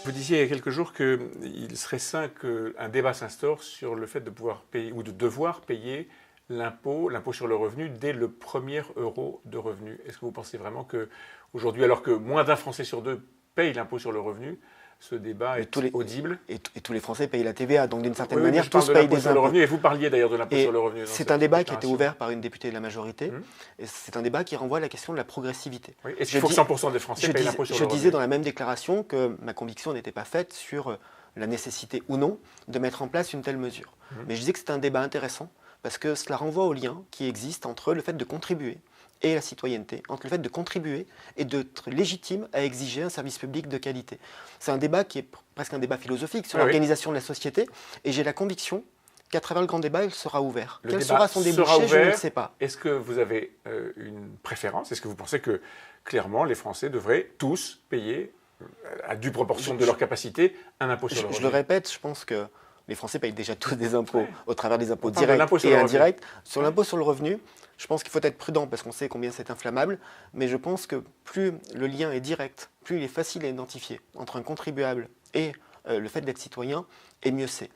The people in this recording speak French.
Vous disiez il y a quelques jours qu'il serait sain qu'un débat s'instaure sur le fait de pouvoir payer ou de devoir payer l'impôt sur le revenu dès le premier euro de revenu. Est-ce que vous pensez vraiment qu'aujourd'hui, alors que moins d'un Français sur deux paye l'impôt sur le revenu, ce débat est audible? Et tous les Français payent la TVA, donc d'une certaine Oui, manière, je parle tous de payent l'impôt des sur le impôts. revenu, et vous parliez d'ailleurs de l'impôt sur le revenu. C'est un débat qui a été ouvert par une députée de la majorité, et c'est un débat qui renvoie à la question de la progressivité. Oui. Est-ce qu'il faut que 100% des Français payent l'impôt sur le revenu? Je disais dans la même déclaration que ma conviction n'était pas faite sur la nécessité ou non de mettre en place une telle mesure. Mais je disais que c'est un débat intéressant, parce que cela renvoie au lien qui existe entre le fait de contribuer et la citoyenneté, entre le fait de contribuer et d'être légitime à exiger un service public de qualité. C'est un débat qui est presque un débat philosophique sur l'organisation de la société, et j'ai la conviction qu'à travers le grand débat, il sera ouvert. Quel sera son débouché, je ne le sais pas. Est-ce que vous avez une préférence? Est-ce que vous pensez que, clairement, les Français devraient tous payer, à due proportion de leur capacité, un impôt sur le revenu? Je le répète, je pense que les Français payent déjà tous des impôts au travers des impôts directs et indirects. Sur l'impôt sur le revenu, je pense qu'il faut être prudent parce qu'on sait combien c'est inflammable, mais je pense que plus le lien est direct, plus il est facile à identifier entre un contribuable et le fait d'être citoyen, et mieux c'est.